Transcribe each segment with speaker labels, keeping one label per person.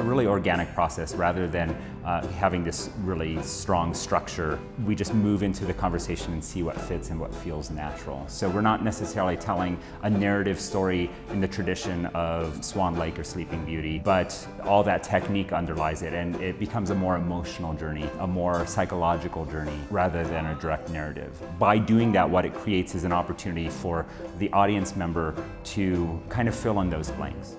Speaker 1: really organic process rather than having this really strong structure. We just move into the conversation and see what fits and what feels natural. So we're not necessarily telling a narrative story in the tradition of Swan Lake or Sleeping Beauty, but all that technique underlies it, and it becomes a more emotional journey, a more psychological journey rather than a direct narrative. By doing that, what it creates is an opportunity for the audience member to kind of fill in those blanks.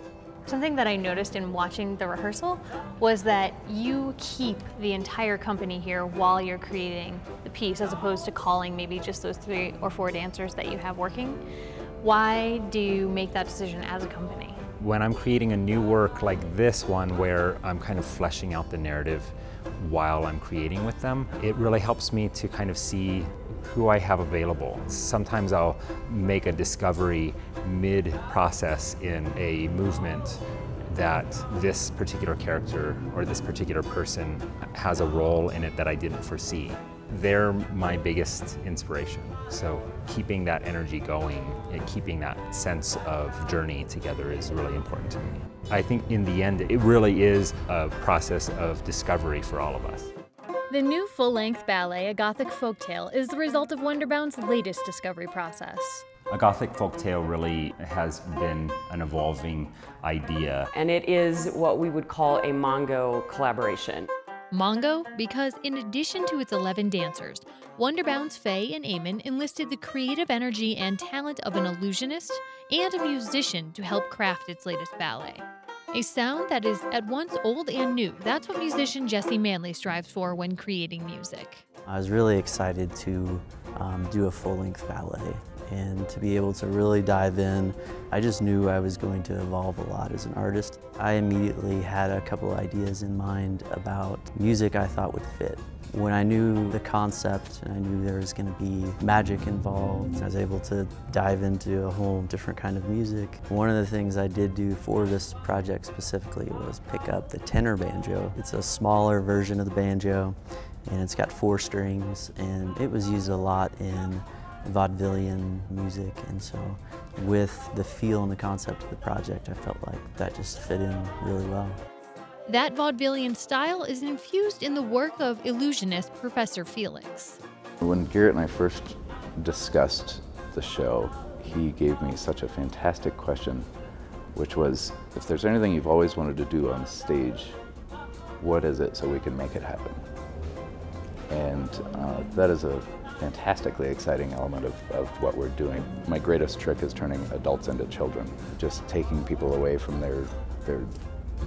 Speaker 2: Something that I noticed in watching the rehearsal was that you keep the entire company here while you're creating the piece, as opposed to calling maybe just those 3 or 4 dancers that you have working. Why do you make that decision as a company?
Speaker 1: When I'm creating a new work like this one, where I'm kind of fleshing out the narrative while I'm creating with them, it really helps me to kind of see who I have available. Sometimes I'll make a discovery mid-process in a movement that this particular character or this particular person has a role in it that I didn't foresee. They're my biggest inspiration. So keeping that energy going and keeping that sense of journey together is really important to me. I think in the end, it really is a process of discovery for all of us.
Speaker 2: The new full-length ballet, A Gothic Folktale, is the result of Wonderbound's latest discovery process.
Speaker 1: A Gothic folktale really has been an evolving idea.
Speaker 3: And it is what we would call a Mongo collaboration.
Speaker 2: Mongo, because in addition to its 11 dancers, Wonderbound's Faye and Eamon enlisted the creative energy and talent of an illusionist and a musician to help craft its latest ballet. A sound that is at once old and new. That's what musician Jesse Manley strives for when creating music.
Speaker 4: I was really excited to do a full-length ballet and to be able to really dive in. I just knew I was going to evolve a lot as an artist. I immediately had a couple ideas in mind about music I thought would fit. When I knew the concept and I knew there was going to be magic involved, I was able to dive into a whole different kind of music. One of the things I did do for this project specifically was pick up the tenor banjo. It's a smaller version of the banjo, and it's got 4 strings, and it was used a lot in vaudevillian music, and so with the feel and the concept of the project, I felt like that just fit in really well.
Speaker 2: That vaudevillian style is infused in the work of illusionist Professor PHELYX.
Speaker 5: When Garrett and I first discussed the show, he gave me such a fantastic question, which was, if there's anything you've always wanted to do on stage, what is it so we can make it happen? And that is a fantastically exciting element of what we're doing. My greatest trick is turning adults into children, just taking people away from their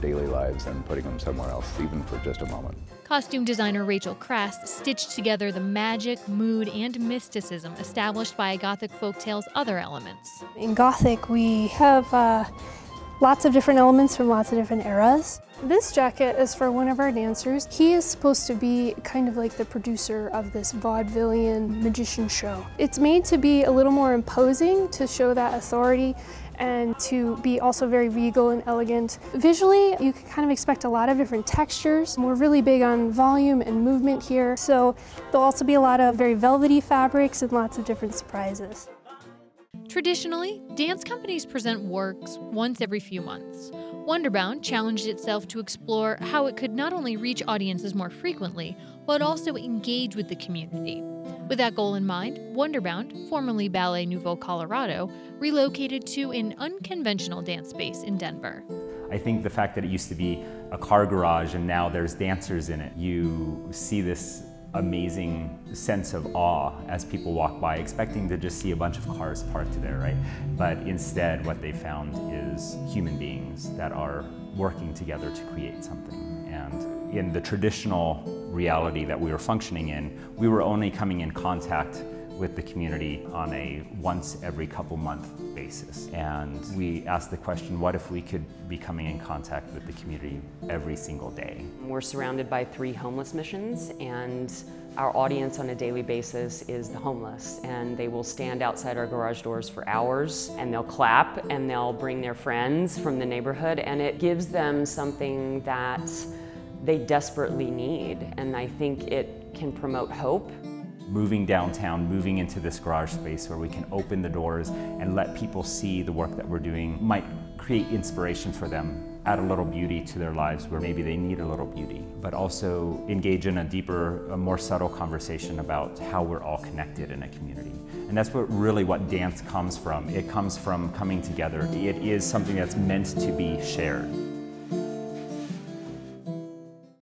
Speaker 5: daily lives and putting them somewhere else, even for just a moment.
Speaker 2: Costume designer KRAS stitched together the magic, mood, and mysticism established by A Gothic Folktale's other elements.
Speaker 6: In Gothic, we have lots of different elements from lots of different eras. This jacket is for one of our dancers. He is supposed to be kind of like the producer of this vaudevillian magician show. It's made to be a little more imposing, to show that authority, and to be also very regal and elegant. Visually, you can kind of expect a lot of different textures. We're really big on volume and movement here, so there'll also be a lot of very velvety fabrics and lots of different surprises.
Speaker 2: Traditionally, dance companies present works once every few months. Wonderbound challenged itself to explore how it could not only reach audiences more frequently, but also engage with the community. With that goal in mind, Wonderbound, formerly Ballet Nouveau Colorado, relocated to an unconventional dance space in Denver.
Speaker 1: I think the fact that it used to be a car garage and now there's dancers in it, you see this amazing sense of awe as people walk by, expecting to just see a bunch of cars parked there, right? But instead, what they found is human beings that are working together to create something. And in the traditional reality that we were functioning in, we were only coming in contact with the community on a once every couple month basis. And we asked the question, what if we could be coming in contact with the community every single day?
Speaker 3: We're surrounded by 3 homeless missions, and our audience on a daily basis is the homeless, and they will stand outside our garage doors for hours, and they'll clap, and they'll bring their friends from the neighborhood, and it gives them something that they desperately need, and I think it can promote hope.
Speaker 1: moving downtown, moving into this garage space where we can open the doors and let people see the work that we're doing might create inspiration for them, add a little beauty to their lives where maybe they need a little beauty, but also engage in a deeper, a more subtle conversation about how we're all connected in a community. And that's what dance comes from. It comes from coming together. It is something that's meant to be shared.